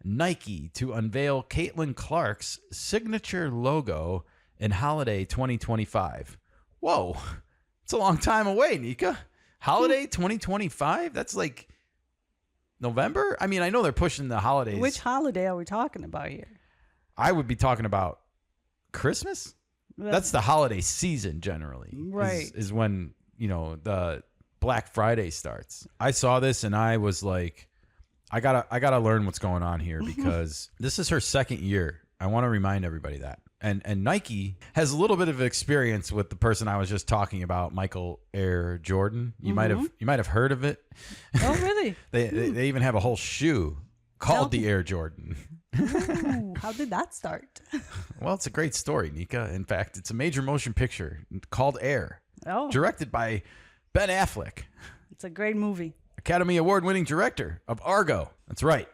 Nike to unveil Caitlin Clark's signature logo in holiday 2025. Whoa, it's a long time away, Nika. Holiday 2025? That's like November? I mean, I know they're pushing the holidays. Which holiday are we talking about here? I would be talking about Christmas. That's the holiday season generally. Right. Is when, the Black Friday starts. I saw this and I was like, I gotta learn what's going on here because this is her second year. I want to remind everybody that. And Nike has a little bit of experience with the person I was just talking about, Michael Air Jordan. You might have heard of it. Oh, really? They even have a whole shoe called the Air Jordan. Ooh, how did that start? Well, it's a great story, Nika. In fact, it's a major motion picture called Air, directed by Ben Affleck. It's a great movie. Academy Award-winning director of Argo. That's right.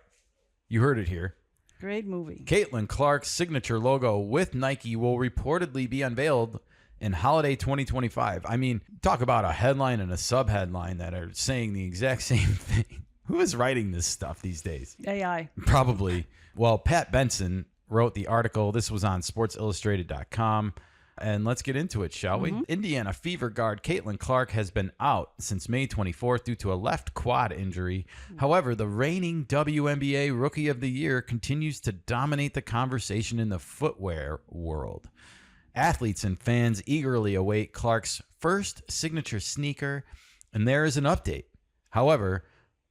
You heard it here. Great movie. Caitlin Clark's signature logo with Nike will reportedly be unveiled in holiday 2025. I mean, talk about a headline and a sub-headline that are saying the exact same thing. Who is writing this stuff these days? AI. Probably. Well, Pat Benson wrote the article. This was on sportsillustrated.com. And let's get into it, shall we? Indiana Fever guard Caitlin Clark has been out since May 24th due to a left quad injury. However, the reigning WNBA Rookie of the Year continues to dominate the conversation in the footwear world. Athletes and fans eagerly await Clark's first signature sneaker, and there is an update. However,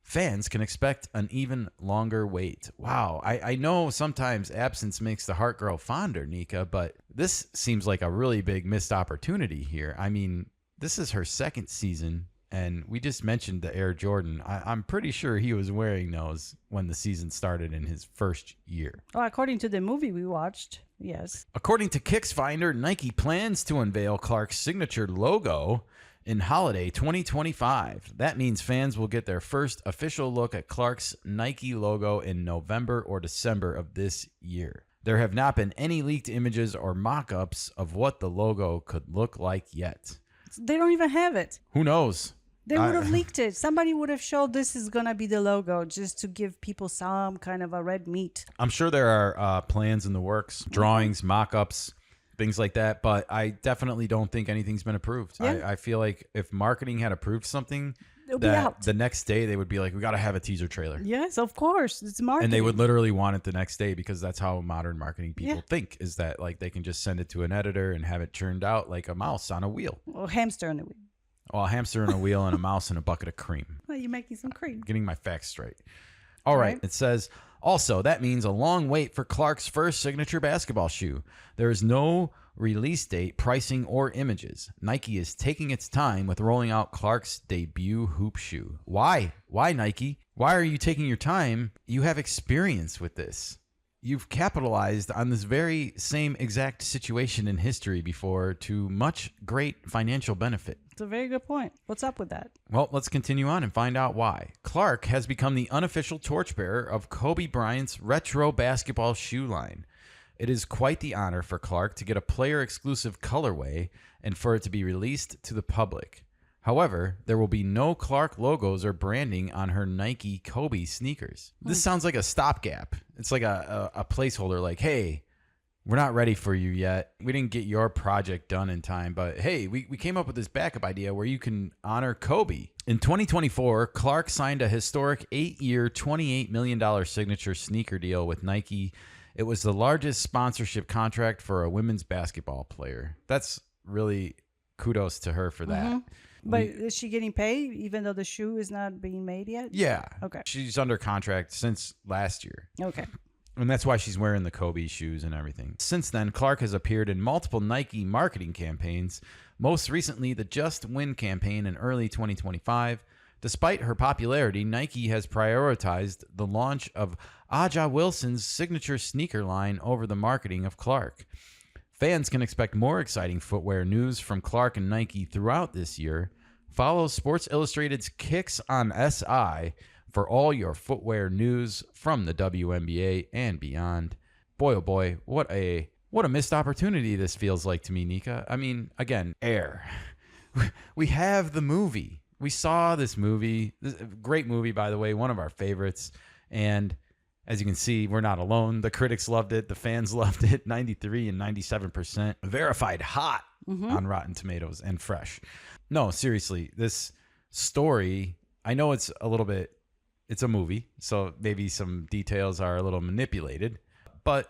fans can expect an even longer wait. Wow. I know sometimes absence makes the heart grow fonder, Nika, but this seems like a really big missed opportunity here. I mean, this is her second season, and we just mentioned the Air Jordan. I'm pretty sure he was wearing those when the season started in his first year. Oh, according to the movie we watched, yes. According to KicksFinder, Nike plans to unveil Clark's signature logo in holiday 2025. That means fans will get their first official look at Clark's Nike logo in November or December of this year. There have not been any leaked images or mock-ups of what the logo could look like yet. They don't even have it. Who knows? They would have leaked it. Somebody would have showed this is going to be the logo just to give people some kind of a red meat. I'm sure there are plans in the works, drawings, mock-ups, things like that, but I definitely don't think anything's been approved. Yeah. I feel like if marketing had approved something, It'll be out. the next day they would be like, we got to have a teaser trailer. Yes, of course. It's marketing. And they would literally want it the next day because that's how modern marketing people think, is that like they can just send it to an editor and have it churned out like a mouse on a wheel. Or hamster on the wheel. Well, a hamster on a wheel and a mouse in a bucket of cream. Well, you're making some cream. Getting my facts straight. All right. It says, also, that means a long wait for Clark's first signature basketball shoe. There is no release date, pricing, or images. Nike is taking its time with rolling out Clark's debut hoop shoe. Why? Why, Nike? Why are you taking your time? You have experience with this. You've capitalized on this very same exact situation in history before to much great financial benefit. It's a very good point. What's up with that? Well, let's continue on and find out why. Clark has become the unofficial torchbearer of Kobe Bryant's retro basketball shoe line. It is quite the honor for Clark to get a player-exclusive colorway and for it to be released to the public. However, there will be no Clark logos or branding on her Nike Kobe sneakers. This sounds like a stopgap. It's like a placeholder, like, hey, we're not ready for you yet. We didn't get your project done in time, but hey, we came up with this backup idea where you can honor Kobe. In 2024, Clark signed a historic 8-year, $28 million signature sneaker deal with Nike. It was the largest sponsorship contract for a women's basketball player. That's really kudos to her for that. But is she getting paid even though the shoe is not being made yet? Yeah. Okay. She's under contract since last year. Okay. And that's why she's wearing the Kobe shoes and everything. Since then, Clark has appeared in multiple Nike marketing campaigns, most recently the Just Win campaign in early 2025. Despite her popularity, Nike has prioritized the launch of Aja Wilson's signature sneaker line over the marketing of Clark. Fans can expect more exciting footwear news from Clark and Nike throughout this year. Follow Sports Illustrated's Kicks on SI for all your footwear news from the WNBA and beyond. Boy, oh boy, what a missed opportunity this feels like to me, Nika. I mean, again, Air. We have the movie. We saw this movie. Great movie, by the way, one of our favorites. And As you can see, we're not alone. The critics loved it. The fans loved it. 93 and 97%. Verified hot on Rotten Tomatoes and fresh. No, seriously, this story, I know it's a movie, so maybe some details are a little manipulated, but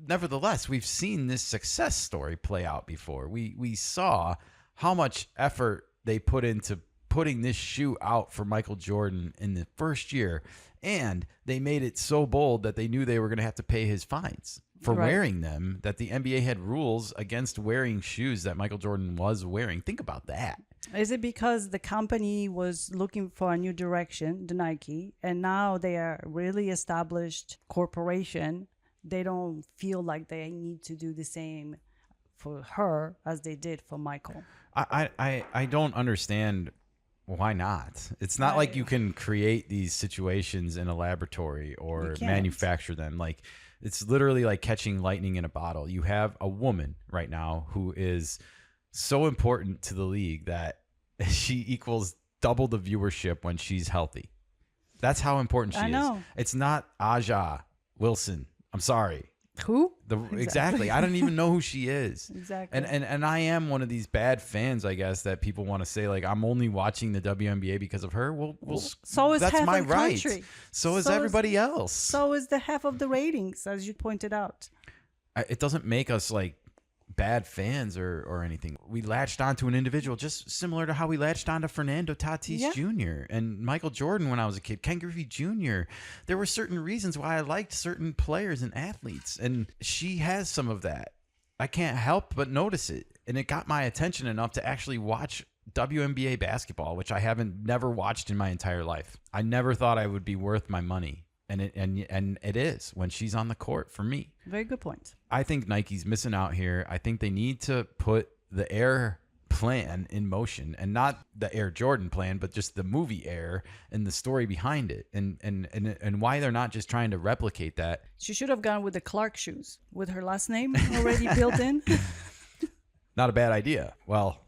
nevertheless, we've seen this success story play out before. We saw how much effort they put into putting this shoe out for Michael Jordan in the first year, and they made it so bold that they knew they were going to have to pay his fines for wearing them, that the NBA had rules against wearing shoes that Michael Jordan was wearing. Think about that. Is it because the company was looking for a new direction, the Nike, and now they are really established corporation? They don't feel like they need to do the same for her as they did for Michael. I don't understand why not. It's not like you can create these situations in a laboratory or manufacture them. Like, it's literally like catching lightning in a bottle. You have a woman right now who is so important to the league that she equals double the viewership when she's healthy. That's how important she is. It's not Aja Wilson. I'm sorry. Who? Exactly. I don't even know who she is. Exactly. And I am one of these bad fans, I guess, that people want to say, like, I'm only watching the WNBA because of her. Well, so is that's half my of the right. country. So is everybody else. So is the half of the ratings, as you pointed out. It doesn't make us like bad fans or anything. We latched onto an individual just similar to how we latched onto Fernando Tatis Jr. and Michael Jordan when I was a kid, Ken Griffey Jr. There were certain reasons why I liked certain players and athletes, and she has some of that. I can't help but notice it, and it got my attention enough to actually watch WNBA basketball, which I never watched in my entire life. I never thought I would be worth my money. And it is when she's on the court for me. Very good point. I think Nike's missing out here. I think they need to put the Air plan in motion, and not the Air Jordan plan, but just the movie Air and the story behind it, and why they're not just trying to replicate that. She should have gone with the Clark shoes with her last name already built in. Not a bad idea. Well,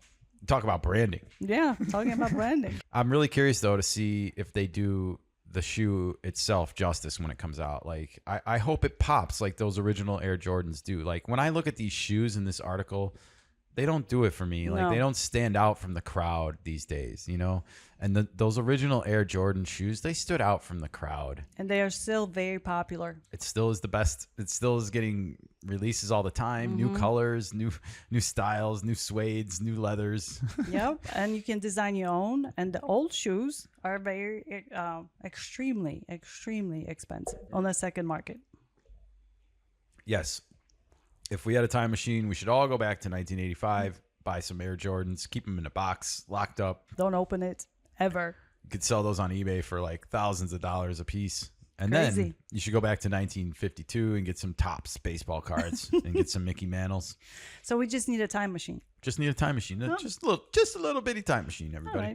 talk about branding. Yeah, talking about branding. I'm really curious though to see if they do the shoe itself justice when it comes out. Like, I hope it pops like those original Air Jordans do. Like, when I look at these shoes in this article, they don't do it for me. Like, they don't stand out from the crowd these days, you know? And those original Air Jordan shoes, they stood out from the crowd. And they are still very popular. It still is the best. It still is getting releases all the time. New colors, new styles, new suedes, new leathers. Yep. And you can design your own. And the old shoes are very extremely expensive on the second market. Yes. If we had a time machine, we should all go back to 1985, buy some Air Jordans, keep them in a box, locked up. Don't open it, ever. You could sell those on eBay for like thousands of dollars a piece. And Crazy. then you should go back to 1952 and get some Topps baseball cards and get some Mickey Mantles. So we just need a time machine. Just need a time machine. Just a little bitty time machine, everybody.